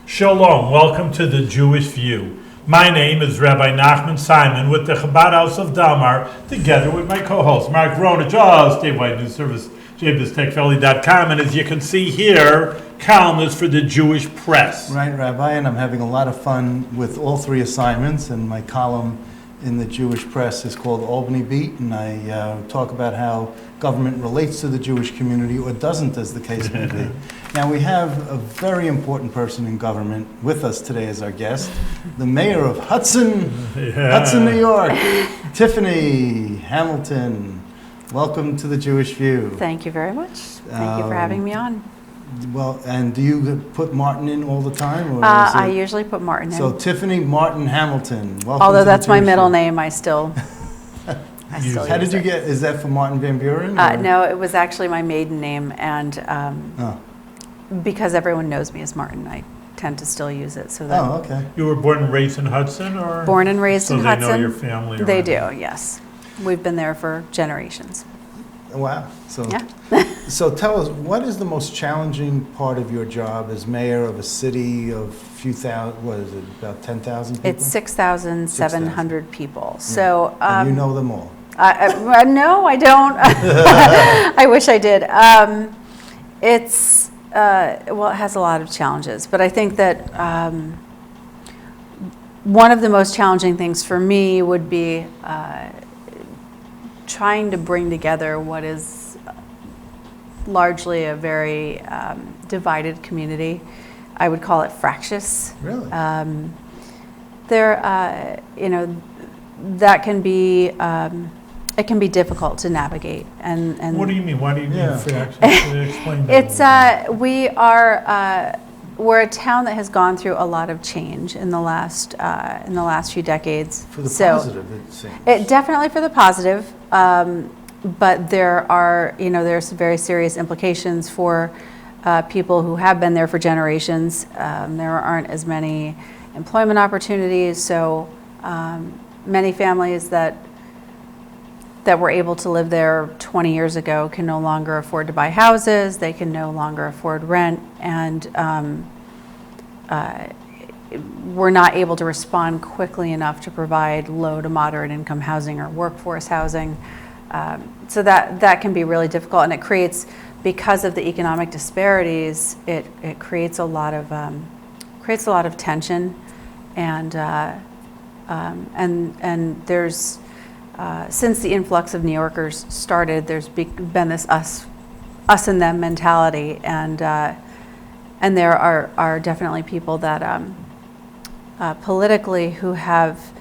Shalom, welcome to the Jewish View. My name is Rabbi Nachman Simon with the Chabad House of Dalmar, together with my co-host Mark Ronich, statewide news service, jbiztechvalley.com, and as you can see here, columnist for the Jewish Press. Right, Rabbi, and I'm having a lot of fun with all three assignments, and my column in the Jewish Press is called Albany Beat, and I talk about how government relates to the Jewish community, or doesn't, as the case may be. Now, we have a very important person in government with us today as our guest, the mayor of Hudson, New York, Tiffany Hamilton. Welcome to the Jewish View. Thank you very much. Thank you for having me on. Well, and do you put Martin in all the time? Or I usually put Martin in. So Tiffany Martin Hamilton. Welcome. Although to that's the my Jewish middle View. name, I still How did you get? Is that for Martin Van Buren? No, it was actually my maiden name, and because everyone knows me as Martin, I tend to still use it. So that okay. You were born and raised in Hudson, or? Born and raised in Hudson. So they know your family? They do, yes. We've been there for generations. Wow. So, Yeah. so tell us, what is the most challenging part of your job as mayor of a city of few thousand? What is it? About 10,000 people. It's 6,700 people. So and you know them all. No, I don't. I wish I did. It's well, it has a lot of challenges, but I think that one of the most challenging things for me would be trying to bring together what is largely a very divided community. I would call it fractious. Really? That can be. It can be difficult to navigate. And What do you mean? Why do you mean fractious? Explain that. It's we're a town that has gone through a lot of change in the last few decades. For the positive, it seems. It definitely for the positive, but there's very serious implications for people who have been there for generations. There aren't as many employment opportunities, so many families that were able to live there 20 years ago can no longer afford to buy houses, they can no longer afford rent, and we're not able to respond quickly enough to provide low to moderate income housing or workforce housing. So that can be really difficult, and it creates, because of the economic disparities, it creates a lot of tension, and there's since the influx of New Yorkers started, there's been this us and them mentality, and there are definitely people that politically who have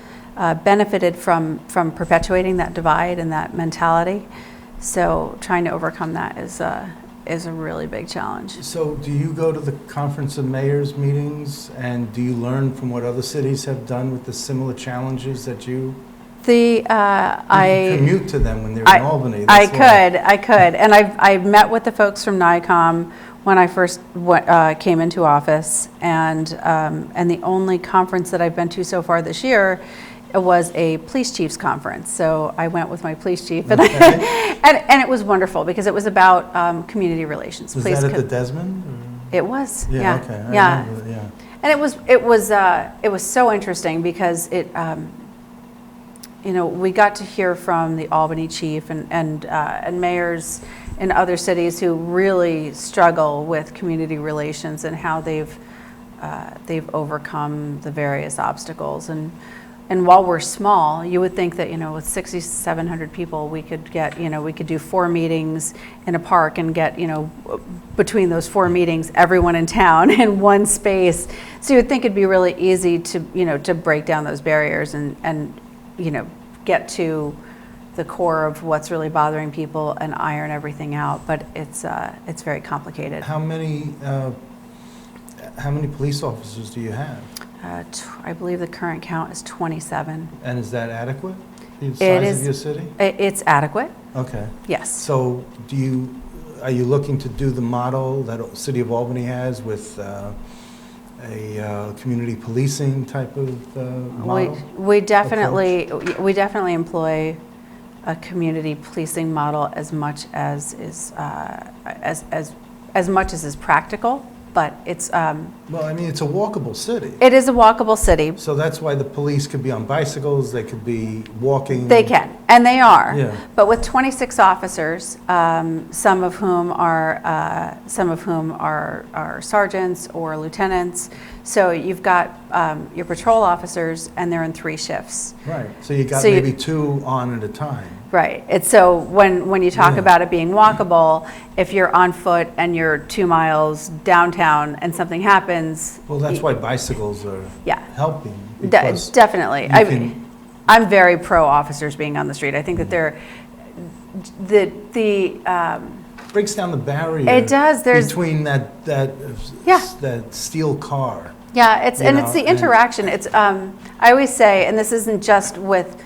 benefited from perpetuating that divide and that mentality. So trying to overcome that is a really big challenge. So do you go to the Conference of Mayors meetings, and do you learn from what other cities have done with the similar challenges that you? You commute to them when they're in Albany. I could, and I've met with the folks from NICOM when I first came into office, and the only conference that I've been to so far this year was a police chief's conference. So I went with my police chief, and and it was wonderful because it was about community relations. Was that at the Desmond? It was. Yeah. Okay. I remember, yeah. And it was so interesting because it. We got to hear from the Albany chief and mayors in other cities who really struggle with community relations and how they've overcome the various obstacles. And while we're small, you would think that with 6,700 people, we could do 4 meetings in a park and get between those 4 meetings everyone in town in one space. So you would think it'd be really easy to to break down those barriers and get to the core of what's really bothering people and iron everything out, but it's very complicated. How many police officers do you have? I believe the current count is 27. And is that adequate? The size of your city? It's adequate. Okay. Yes. So are you looking to do the model that City of Albany has with a community policing type of model? We definitely employ a community policing model as much as is practical, but it's, Well, I mean, it's a walkable city. it is a walkable city. So that's why the police could be on bicycles, they could be walking. They can, and they are. Yeah. But with 26 officers, some of whom are sergeants or lieutenants, so you've got your patrol officers, and they're in 3 shifts. Right, so you got So maybe 2 on at a time. Right. It's so when you talk Yeah. about it being walkable, if you're on foot and you're 2 miles downtown and something happens. Well, that's why bicycles are Yeah. helping. Because Definitely. you I can- mean, I'm very pro officers being on the street. I think that they're breaks down the barrier. It does, there's- between that Yeah. that steel car. yeah, it's You and know, it's the and- interaction. It's I always say, and this isn't just with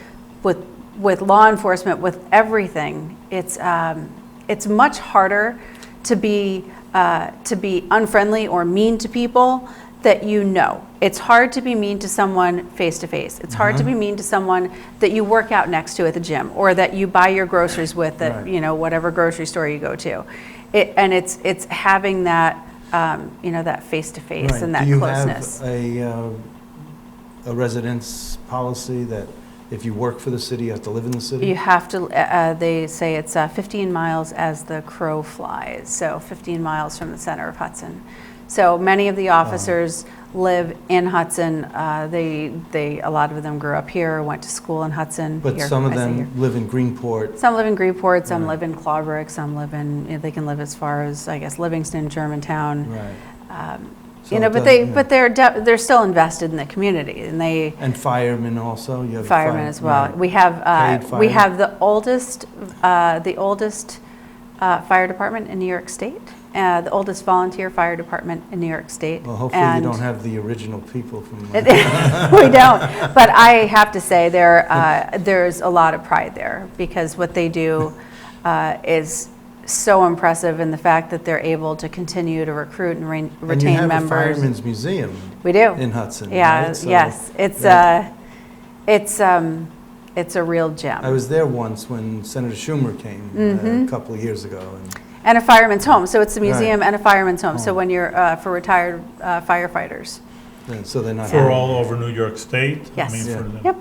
law enforcement, with everything. It's much harder to be unfriendly or mean to people that you know. It's hard to be mean to someone face to face. It's hard to be mean to someone that you work out next to at the gym or that you buy your groceries with at Right. Whatever grocery store you go to. It's having that that face to face Right. and that Do you closeness. have a residence policy that if you work for the city, you have to live in the city? You have to, they say it's 15 miles as the crow flies, so 15 miles from the center of Hudson. So many of the officers live in Hudson. A lot of them grew up here, went to school in Hudson. But Here, some of I say here. them live in Greenport. Some live in Greenport, some Yeah. live in Clawbrook, some live in, they can live as far as, I guess, Livingston, Germantown. Right. But they're still invested in the community, and they, And firemen also? You have firemen as well. right. We have Paid we firemen? have the oldest fire department in New York State, the oldest volunteer fire department in New York State. Well, hopefully you And don't have the original people from. we don't, but I have to say there's a lot of pride there because what they do is so impressive in the fact that they're able to continue to recruit and retain And you have a members. fireman's museum We do. in Hudson, Yeah, right? So yes. It's it's a real gem. I was there once when Senator Schumer came Mm-hmm. a couple of years ago. And a fireman's home. So it's a museum Right. and a fireman's home. So Oh. when you're for retired firefighters. So they're not. For all over New York State? I Yes. mean, Yeah. for them. Yep.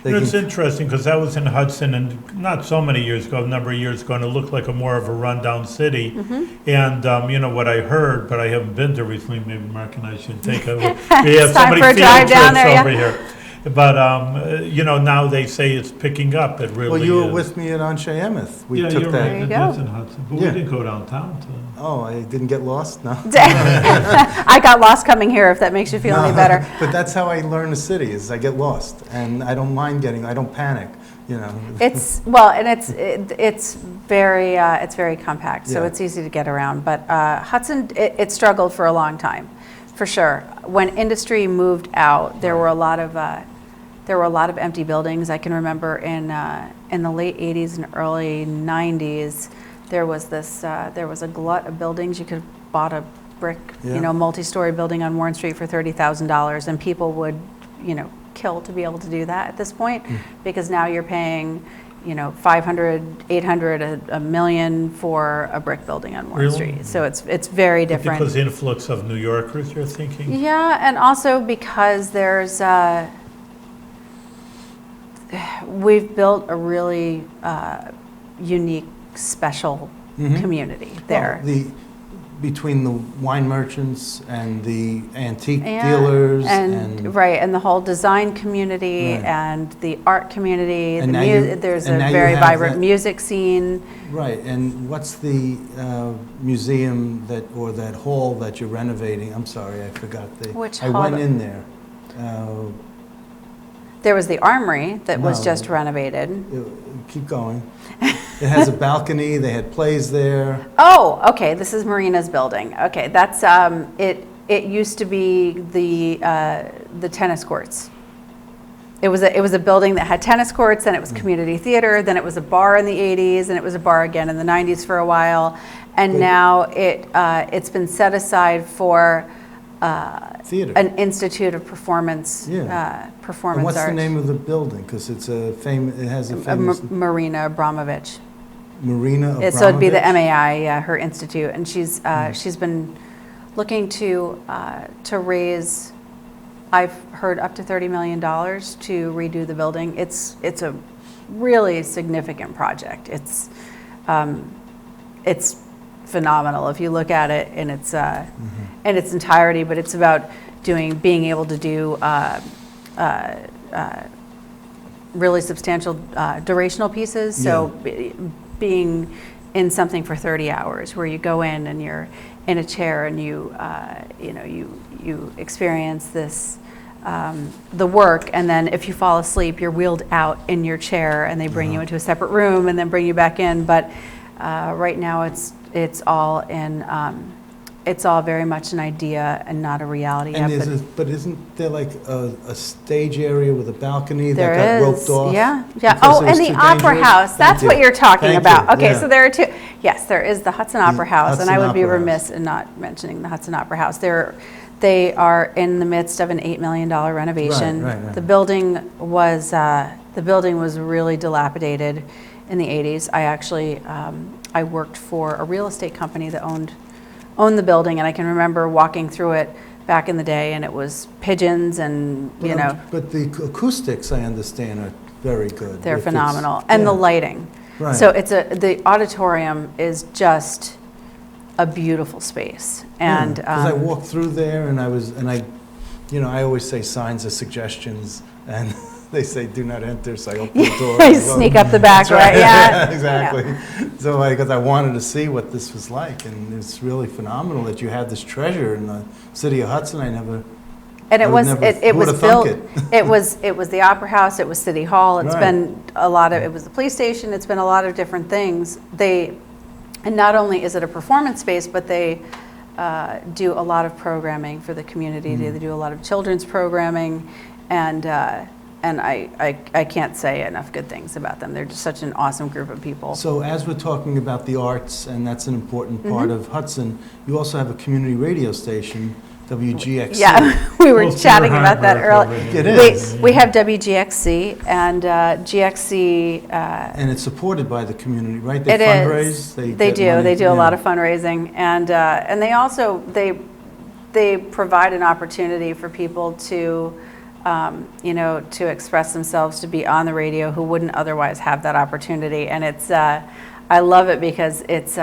They It's can- interesting because I was in Hudson and not so many years ago, a number of years ago, and it looked like a more of a rundown city. Mm-hmm. And what I heard, but I haven't been there recently, maybe Mark and I should take a, we have It's so time many for a field drive down trips there, yeah. over here. But, now they say it's picking up, it really Well, is. you were with me at Anshe Emeth. We Yeah, took you're that. right, There you it go. was in Hudson, but we Yeah. didn't go downtown to. Oh, I didn't get lost? No. I got lost coming here, if that makes you feel any better. But that's how I learn the city, is I get lost. And I don't mind I don't panic, It's very compact, so Yeah. it's easy to get around. But Hudson, it struggled for a long time, for sure. When industry moved out, there were a lot of empty buildings. I can remember in the late '80s and early '90s, there was a glut of buildings. You could have bought a brick, Yeah. multi-story building on Warren Street for $30,000, and people would, kill to be able to do that at this point, because now you're paying, $500, $800, $1 million for a brick building on Warren Really? Street. So it's very different. Because the influx of New Yorkers, you're thinking? Yeah, and also because we've built a really unique, special community there. Well, between the wine merchants and the antique Yeah, dealers right, and the whole design community Right. and the art community. And The now there's and a now you very have vibrant that- music scene. Right, and what's the museum that hall that you're renovating? I'm sorry, I forgot Which I hall? went in there. There was the Armory that was No. just renovated. Keep going. It has a balcony, they had plays there. Oh, okay, this is Marinas Building. Okay, that's, it used to be the tennis courts. It was a building that had tennis courts, then it was community theater, then it was a bar in the 80s, and it was a bar again in the 90s for a while. And Good. now it's been set aside for Theater. an Institute of Performance, Yeah. performance And what's art. the name of the building? Because it has a famous Marina Abramovich. Marina Abramovich. So it'd be the MAI, her institute, and she's been looking to raise, I've heard, up to $30 million to redo the building. It's a really significant project. It's phenomenal if you look at it in its entirety, but it's about being able to do really substantial durational pieces. So being in something for 30 hours, where you go in and you're in a chair and you experience this the work, and then if you fall asleep, you're wheeled out in your chair, and they bring you into a separate room and then bring you back in. But right now, it's all very much an idea and not a reality yet. But isn't there like a stage area with a balcony There that got is, roped off? yeah. because Oh, it and was the too Opera dangerous? House, that's Thank what you. you're talking Thank about. you, Okay, yeah. so there are two. Yes, there is the Hudson Opera House, and I Hudson would be Opera remiss House. in not mentioning the Hudson Opera House. They are in the midst of an $8 million renovation. Right. The building was really dilapidated in the 80s. I actually I worked for a real estate company that owned the building, and I can remember walking through it back in the day, and it was pigeons and, But the acoustics, I understand, are very good. they're If it's- phenomenal. And the yeah. lighting. Right. So the auditorium is just a beautiful space. And Because I walked through there, and I always say signs are suggestions, and they say do not enter, so I open the door. you sneak up the back, That's right? Yeah, exactly. So because I wanted to see what this was like, and it's really phenomenal that you have this treasure in the city of Hudson. And I would never- it who was would've built, thunk it was the Opera House, it was City Hall, it's Right. been it was the police station, it's been a lot of different things. And not only is it a performance space, but they do a lot of programming for the community. Mm. They do a lot of children's programming, and I can't say enough good things about them. They're just such an awesome group of people. So as we're talking about the arts, and that's an important Mm-hmm. part of Hudson, you also have a community radio station, WGXC. Yeah, we were Close to chatting your about that heart, earlier. It is. We have WGXC, and GXC. And it's supported by the community, right? It They is. fundraise. They get do. money, They do a lot yeah. of fundraising, and they also they provide an opportunity for people to to express themselves, to be on the radio, who wouldn't otherwise have that opportunity. And it's I love it because it's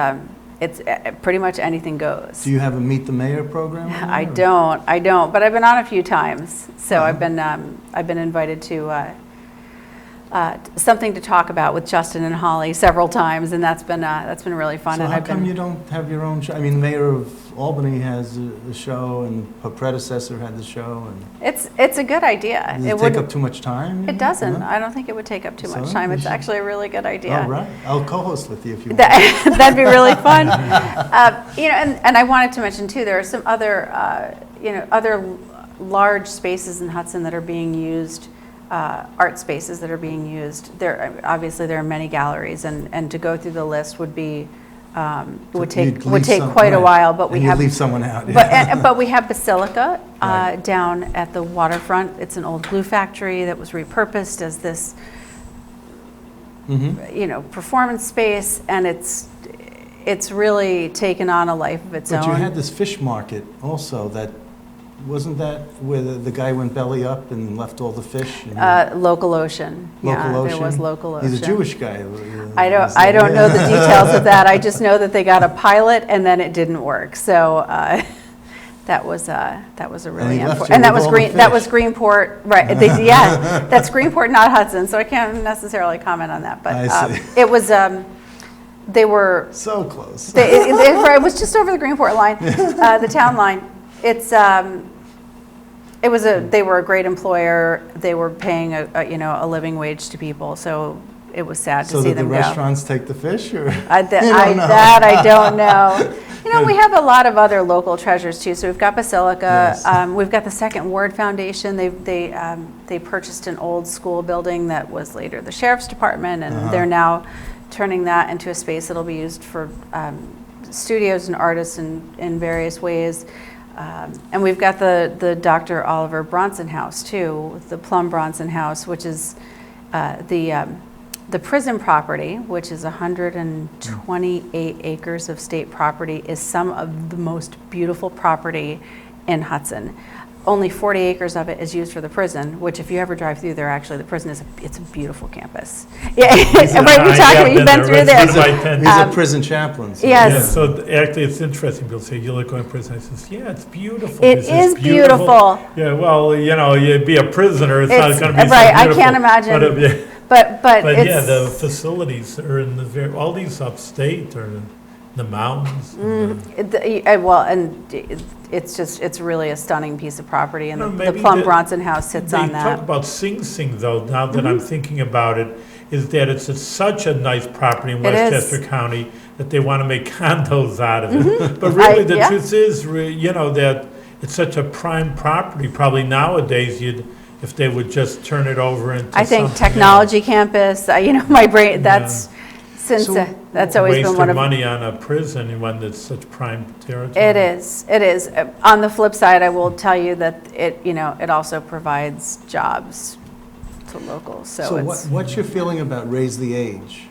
pretty much anything goes. Do you have a Meet the Mayor program? on there, I or- don't, but I've been on a few times. So Uh-huh. I've been invited to something to talk about with Justin and Holly several times, and that's been really fun. So and how I've come been you don't have your own show? I mean, Mayor of Albany has a show, and her predecessor had the show, and it's a good idea. does it take wouldn't- up too much time? It doesn't. No? I don't think it would take up too much So, time. we It's should- actually a really good idea. All right, I'll co-host with you if you want. That'd be really fun. And I wanted to mention too, there are some other, other large spaces in Hudson that are being used, art spaces that are being used. Obviously, there are many galleries, and to go through the list would be, would take quite a while. But we And have leave someone out. But we have Basilica Right. down at the waterfront. It's an old glue factory that was repurposed as this, performance space, and it's really taken on a life of its But own. you had this fish market also. Wasn't that where the guy went belly up and left all the fish? And Local Ocean. Local Yeah, Ocean? there was Local Ocean. He's a Jewish guy. I don't know the details of that. I just know that they got a pilot and then it didn't work. So that was a really he left important. you And that with was all the that was fish. Greenport, right? That's Greenport, not Hudson. So I can't necessarily comment on that. But I see. it was. They were. So close. It was just over the Greenport line, the town line. They were a great employer. They were paying a living wage to people. So it was sad to So see did the them go. restaurants take the fish, or? I don't know. We have a lot of other local treasures too. So we've got Basilica. Yes. We've got the Second Ward Foundation. They purchased an old school building that was later the sheriff's department, and they're now turning that into a space that'll be used for studios and artists in various ways. And we've got the Dr. Oliver Bronson House too, the Plum Bronson House, which is The prison property, which is 128 acres of state property, is some of the most beautiful property in Hudson. Only 40 acres of it is used for the prison, which if you ever drive through there, actually, the prison it's a beautiful campus. Yeah, right, we talked about, you've been through there. These are prison chaplains. Yes. Yeah, so actually, it's interesting. People say, you look going to prison. I says, yeah, it's beautiful. It This is beautiful. Yeah, well, you'd be a prisoner. It's not going to be so right, beautiful. I can't imagine. Yeah. But But yeah, it's, the facilities are in all these upstate or in the mountains. it's really a stunning piece of property, and No, the maybe Plum Bronson House sits They on talk that. about Sing Sing, though, now that I'm thinking about it, is that it's such a nice property in It is. Westchester County that they want to make condos out of it. But really, the yeah. truth is, that it's such a prime property. Probably nowadays, if they would just turn it over into I think something technology campus, my brain, that's So- that's always waste been one of of. money on a prison when it's such prime territory. It is. On the flip side, I will tell you that it also provides jobs to locals, so So it's. what's your feeling about raise the age?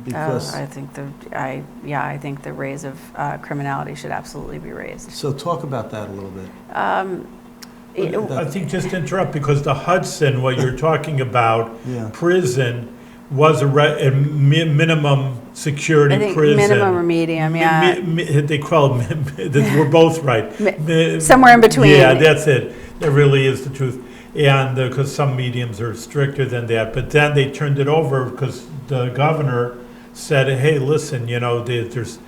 Because, I think I think the raise of criminality should absolutely be raised. so talk about that a little bit. I think just to interrupt, because the Hudson, what you're talking about, Yeah. prison was a minimum security I think prison. minimum or medium, yeah. They call it, we're both right. Somewhere in between. Yeah, that's it. That really is the truth. And because some mediums are stricter than that. But then they turned it over because the governor said, hey, listen, there's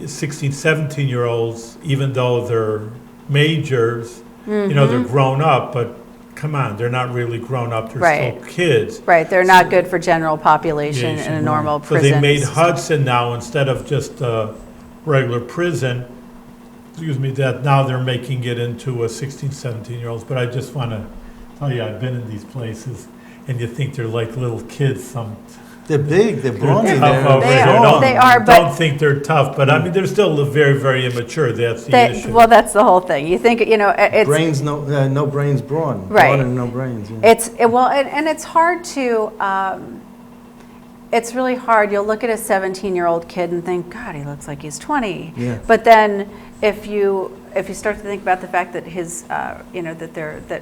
16, 17-year-olds, even though they're majors, they're grown up, but come on, they're not really grown up, they're Right. still kids. Right, they're not good for general population in a normal So prison. they made system. Hudson now, instead of just a regular prison, that now they're making it into a 16, 17-year-olds. But I just want to tell you, I've been in these places, and you think they're like little kids. They're big, they're brawny, They're tough over They there. are- Don't- they are, but- Don't think they're tough, but I mean, they're still very, very immature. That's the issue. Well, that's the whole thing. You think, it's. Brains, no brains, brawn. Right. Brawn and no brains. Yeah. And it's hard to, it's really hard. You'll look at a 17-year-old kid and think, God, he looks like he's 20. Yeah. But then if you start to think about the fact that that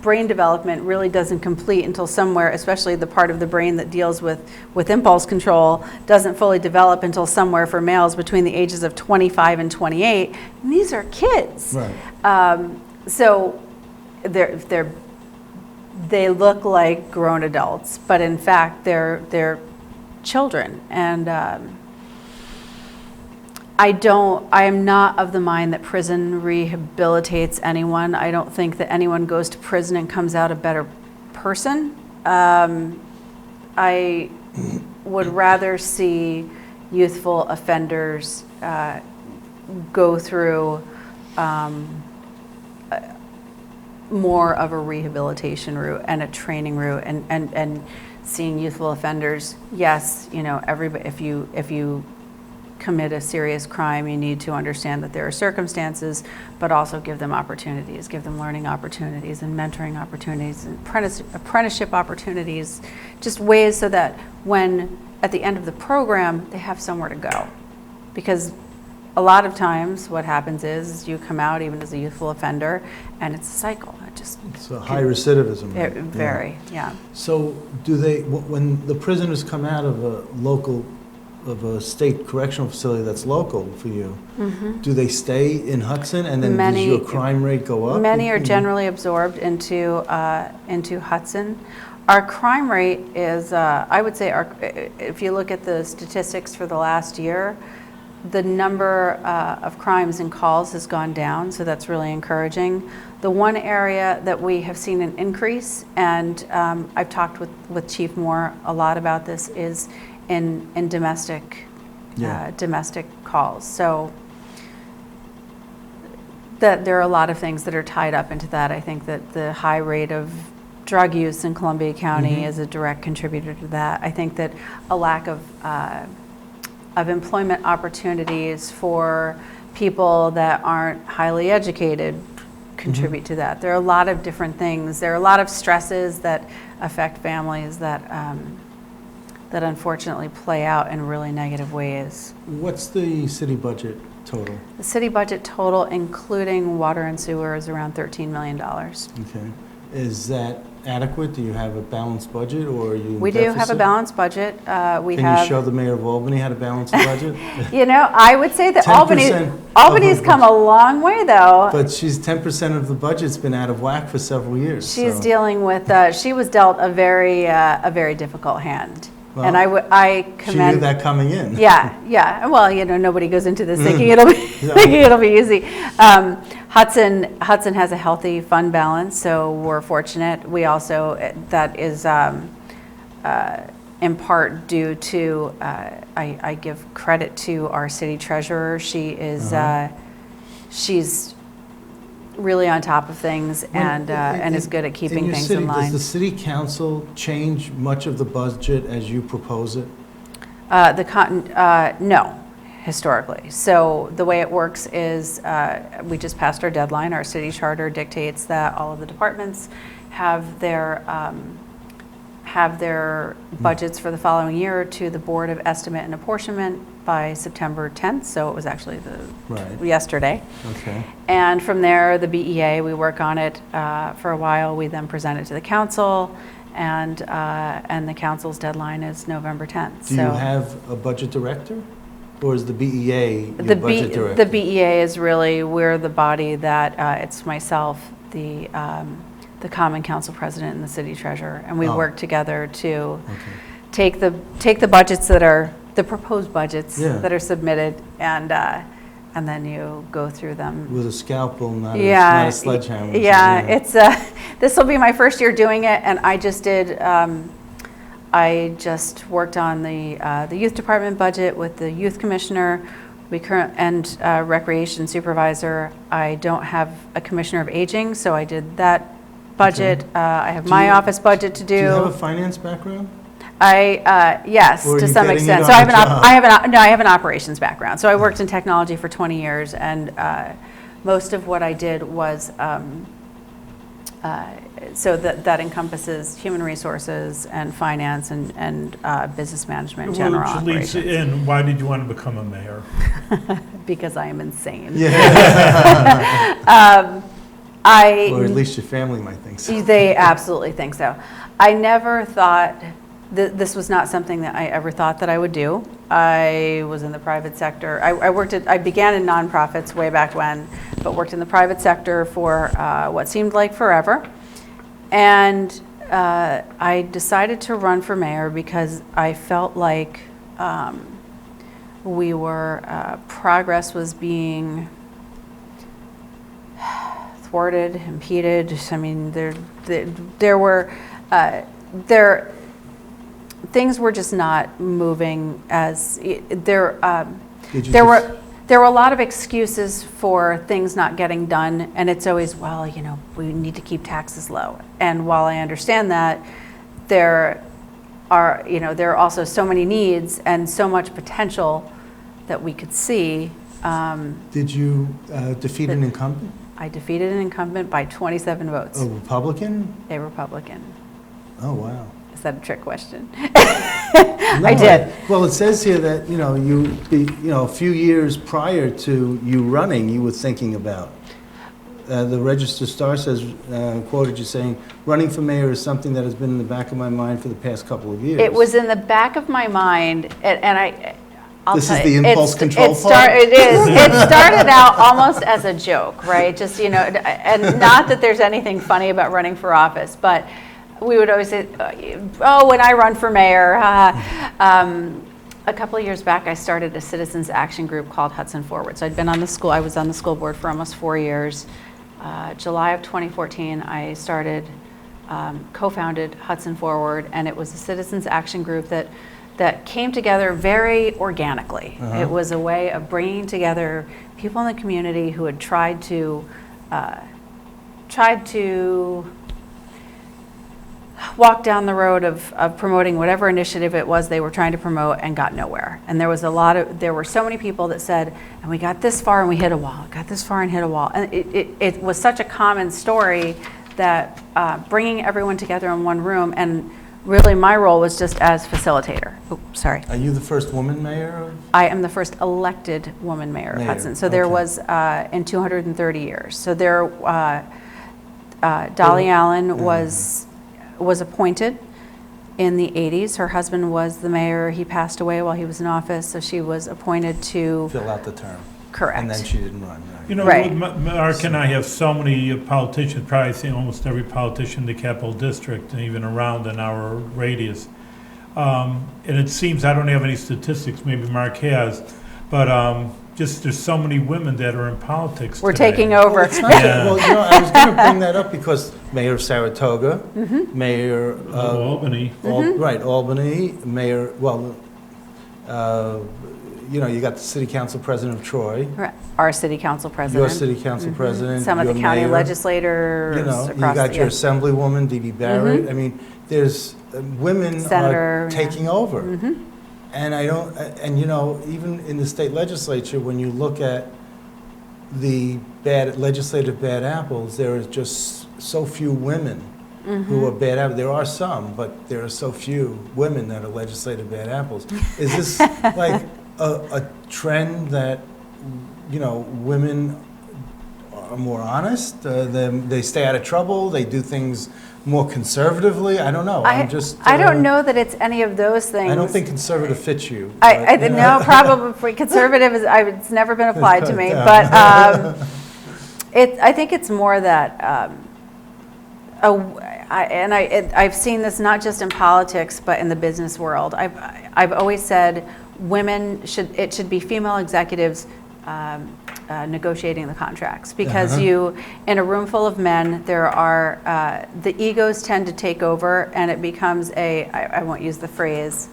brain development really doesn't complete until somewhere, especially the part of the brain that deals with impulse control, doesn't fully develop until somewhere for males between the ages of 25 and 28. And these are kids. Right. So they look like grown adults, but in fact they're children. And I am not of the mind that prison rehabilitates anyone. I don't think that anyone goes to prison and comes out a better person. I would rather see youthful offenders go through more of a rehabilitation route and a training route, and seeing youthful offenders. Yes, everybody, if you commit a serious crime, you need to understand that there are circumstances, but also give them opportunities, give them learning opportunities and mentoring opportunities and apprenticeship opportunities, just ways so that when at the end of the program, they have somewhere to go. Because a lot of times what happens is you come out even as a youthful offender and it's a cycle. It's a high recidivism. Right? Very, yeah. So do they, when the prisoners come out of a state correctional facility that's local for you, do they stay in Hudson, and then does your crime rate go up? Many are generally absorbed into Hudson. Our crime rate is, I would say, if you look at the statistics for the last year, the number of crimes and calls has gone down, so that's really encouraging. The one area that we have seen an increase, and I've talked with Chief Moore a lot about this, is in domestic calls. So that there are a lot of things that are tied up into that. I think that the high rate of drug use in Columbia County is a direct contributor to that. I think that a lack of employment opportunities for people that aren't highly educated contribute to that. There are a lot of different things. There are a lot of stresses that affect families that that unfortunately play out in really negative ways. What's the city budget total? The city budget total, including water and sewer, is around $13 million. Okay. Is that adequate? Do you have a balanced budget, or are you in We do have a deficit? balanced budget. Can you show the mayor of Albany how to balance the budget? You know, I would say that 10% of Albany's her come a long way, though. But she's 10% of the budget's been out of whack for several years. She's so. dealing with, she was dealt a very difficult hand. Well, And I She knew commend. that coming in. Yeah. Well, you know, nobody goes into this thinking it'll be easy. Hudson has a healthy fund balance, so we're fortunate. We also, that is in part due to, I give credit to our city treasurer. She is, she's really on top of things and is good at keeping your things city, in line. Does the city council change much of the budget as you propose it? No, historically. So the way it works is we just passed our deadline. Our city charter dictates that all of the departments have their budgets for the following year to the Board of Estimate and Apportionment by September 10th. So it was actually yesterday. Okay. And from there, the BEA, we work on it for a while. We then present it to the council, and the council's deadline is November 10th. Do you have a budget director, or is the BEA your budget director? The BEA is really, we're the body that, it's myself, the Common Council President and the City Treasurer, and we work together to take the budgets that are, the proposed budgets that are submitted, and then you go through them. With a scalpel, not a sledgehammer. Yeah, it's this will be my first year doing it, and I just did. I just worked on the youth department budget with the youth commissioner, and recreation supervisor. I don't have a commissioner of aging, so I did that budget. I have my office budget to do. Do you have a finance background? Yes, Or are to you some getting extent. it So on I the have job? I have an operations background. So I worked in technology for 20 years, and most of what I did was so that encompasses human resources and finance and business management, general Which leads operations. in, why did you want to become a mayor? Because I am insane. Or at least your family might think so. They absolutely think so. I never thought, this was not something that I ever thought that I would do. I was in the private sector. I began in nonprofits way back when, but worked in the private sector for what seemed like forever. And I decided to run for mayor because I felt like progress was being thwarted, impeded. I mean, things were just not moving as there were a lot of excuses for things not getting done, and it's always, well, you know, we need to keep taxes low. And while I understand that, there are also so many needs and so much potential that we could see. Did you defeat an incumbent? I defeated an incumbent by 27 votes. A Republican? A Republican. Oh, wow. Is that a trick question? No, I did. Well, it says here that, a few years prior to you running, you were thinking about. The Register Star says, quoted you saying, running for mayor is something that has been in the back of my mind for the past couple of years. It was in the back of my mind, I'll This tell is the you, impulse control part? It is. It started out almost as a joke, right? Just, and not that there's anything funny about running for office, but we would always say, when I run for mayor. A couple of years back, I started a citizens action group called Hudson Forward. So I was on the school board for almost 4 years. July of 2014, I co-founded Hudson Forward, and it was a citizens action group that came together very organically. It was a way of bringing together people in the community who had tried to walk down the road of promoting whatever initiative it was they were trying to promote and got nowhere. And there were so many people that said, and we got this far and we hit a wall, got this far and hit a wall. And it was such a common story that bringing everyone together in one room, and really my role was just as facilitator. Oh, sorry. Are you the first woman mayor? I am the first elected woman mayor of Mayor, Hudson. So there okay. was, in 230 years. So there, Dolly Allen was appointed in the 80s. Her husband was the mayor. He passed away while he was in office, so she was appointed to, Fill out the term. correct. And then she didn't run, right? You know, Right. Mark and I have so many politicians, probably seen almost every politician in the Capital District and even around in our radius. And it seems, I don't have any statistics, maybe Mark has, but just there's so many women that are in politics We're today. taking over. Well, it's not Yeah. well, I was going to bring that up because Mayor of Saratoga, Mayor of Albany. Right, Albany, Mayor, well, you got the City Council President of Troy, Right. Our city council president. your City Council President, Some of the your county mayor, legislators you across got the, your Assemblywoman, Dee Dee Barrett. I mean, there's women Senator, are yeah. taking over. And I don't, and even in the state legislature, when you look at the legislative bad apples, there are just so few women who are bad apples. There are some, but there are so few women that are legislative bad apples. Is this like a trend that, women are more honest? They stay out of trouble? They do things more conservatively? I don't know. I don't know that it's any of those things. I don't think conservative fits you. No, probably conservative it's never been applied to me, Yeah. but I think it's more that, I've seen this not just in politics, but in the business world. I've always said it should be female executives negotiating the contracts, because in a room full of men, there are, the egos tend to take over, and it becomes I won't use the phrase,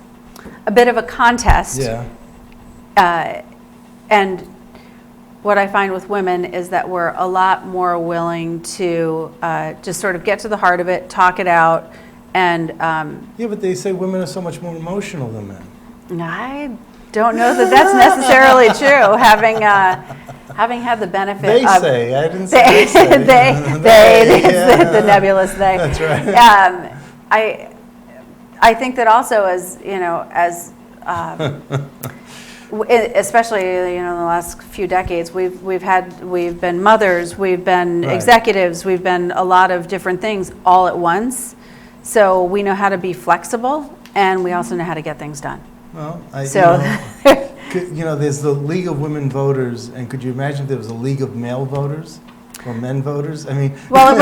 a bit of a contest. Yeah. And what I find with women is that we're a lot more willing to just sort of get to the heart of it, talk it out, and Yeah, but they say women are so much more emotional than men. I don't know that that's necessarily true. Having had the benefit They of say, I didn't say they say. it's the nebulous they. That's right. I think that also especially in the last few decades, we've been mothers, we've been Right. executives, we've been a lot of different things all at once. So we know how to be flexible, and we also know how to get things done. Well, there's the League of Women Voters, and could you imagine if there was a League of Male Voters or Men Voters? I mean, Well,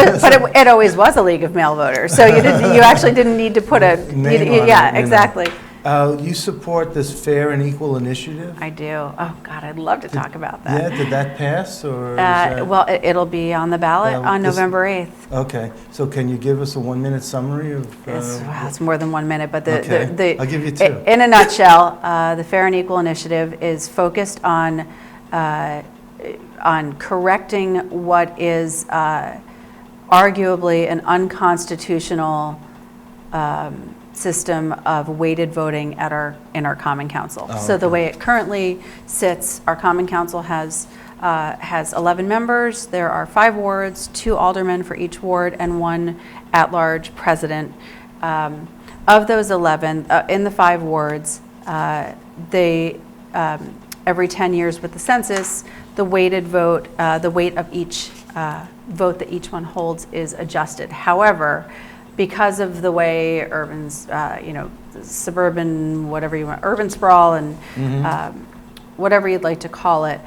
it always was a league of male voters, so you actually didn't need to put a Name on yeah, it, exactly. You support this Fair and Equal Initiative? I do. Oh God, I'd love to talk about Yeah, that. did that pass, or? Is that- Well, it'll be on the ballot Well, on this- November 8th. Okay, so can you give us a 1-minute summary of? It's more than 1 minute, but Okay, I'll give you 2. in a nutshell, the Fair and Equal Initiative is focused on correcting what is arguably an unconstitutional system of weighted voting in our Common Council. Oh, So the okay. way it currently sits, our Common Council has 11 members. There are 5 wards, 2 aldermen for each ward, and 1 at-large president. Of those 11, in the 5 wards, every 10 years with the census, the weighted vote, the weight of each vote that each one holds is adjusted. However, because of the way suburban, whatever you want, urban sprawl and whatever you'd like to call it,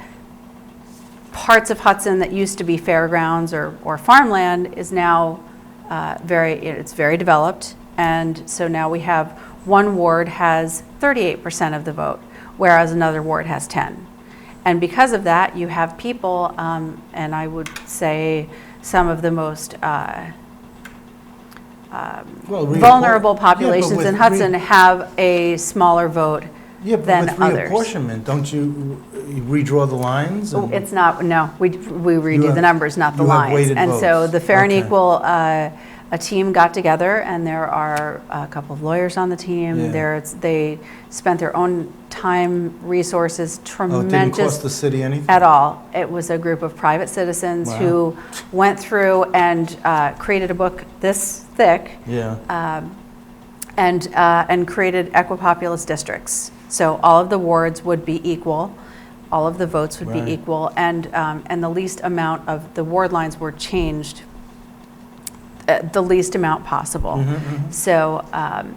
parts of Hudson that used to be fairgrounds or farmland is now it's very developed. And so now we have one ward has 38% of the vote, whereas another ward has 10. And because of that, you have people, and I would say some of the most vulnerable populations in Hudson have a smaller vote than but with others. reapportionment, don't you redraw the lines? and- It's not, no, we redo the numbers, not the you have lines. weighted And so votes. the Fair and Okay. Equal, a team got together, and there are a couple of lawyers on the team. Yeah. They spent their own time, resources, Oh, it didn't tremendous cost the city anything? at all. It was a group of private citizens Wow. who went through and created a book this thick Yeah, and created equipopulous districts. So all of the wards would be equal, all of the votes would Right. be equal, and the least amount of the ward lines were changed the least amount possible. So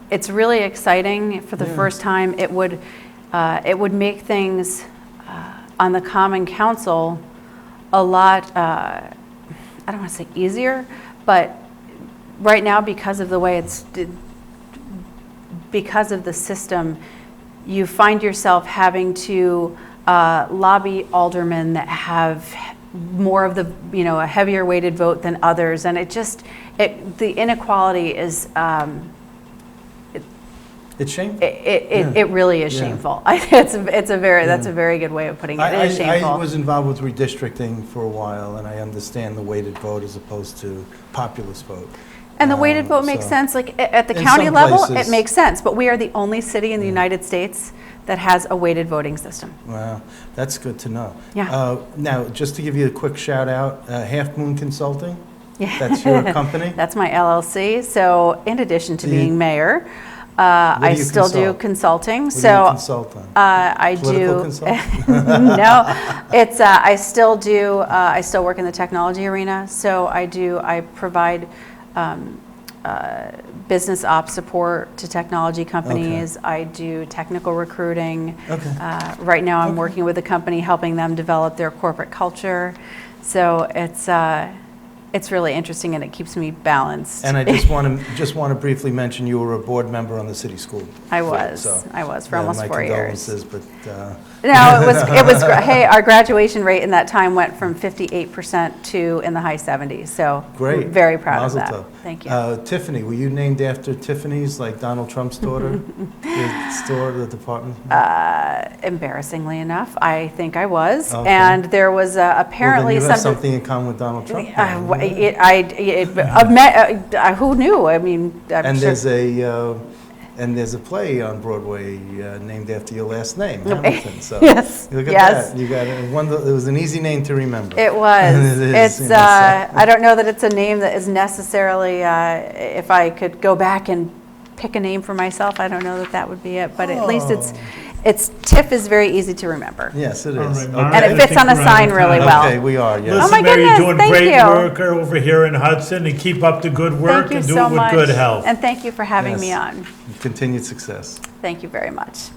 it's really exciting. For the first time, it would make things on the Common Council a lot, I don't want to say easier, but right now, because of the way because of the system, you find yourself having to lobby aldermen that have more of the, a heavier weighted vote than others, and the inequality is, It's shameful. it really is Yeah. shameful. That's a very good way of putting it. It is shameful. I was involved with redistricting for a while, and I understand the weighted vote as opposed to populist vote. And the weighted vote makes so- sense, like at the In county some level, it places- makes sense, but we are the only city in the United States that has a weighted voting system. Wow, that's good to know. Yeah. Now, just to give you a quick shout out, Half Moon Consulting, Yeah. that's your company? That's my LLC. So in addition to Do you- being mayor, What I do you still do consult? consulting. What do you So consult on? I Political do. consulting? No, it's, I still do, I still work in the technology arena. So I provide business ops support to technology companies. I do technical recruiting. Okay. Right now, I'm working with a company helping them develop their corporate culture. So it's really interesting, and it keeps me balanced. And I just want to briefly mention you were a board member on the city school. I board, was. so, I was for almost 4 years. My condolences, but No, it was. Hey, our graduation rate in that time went from 58% to in the high 70s. So great. I'm very proud Mazel of that. tov. Thank you. Tiffany, were you named after Tiffany's, like Donald Trump's daughter? The store, the department? Embarrassingly enough, I think I was. Okay. And there was apparently well, then you have something. something in common with Donald Trump. Who knew? I mean, I'm And sure. there's a play on Broadway named after your last name, Hamilton. So Yes, look at yes. that. You got it was an easy name to remember. It was. It is, It's. you know, so- I don't know that it's a name that is necessarily. If I could go back and pick a name for myself, I don't know that would be it. But at least it's TIFF is very easy to remember. Yes, it All is. right, Okay. Mara, And it I fits think on a we're sign out of really time. well. Okay, we are, yes. Listen, Oh my Mary, goodness, you're doing thank great you. work over here in Hudson, and keep up the good work Thank you and do so it with much. good health. And thank you for having me Yes. on. Continued success. Thank you very much.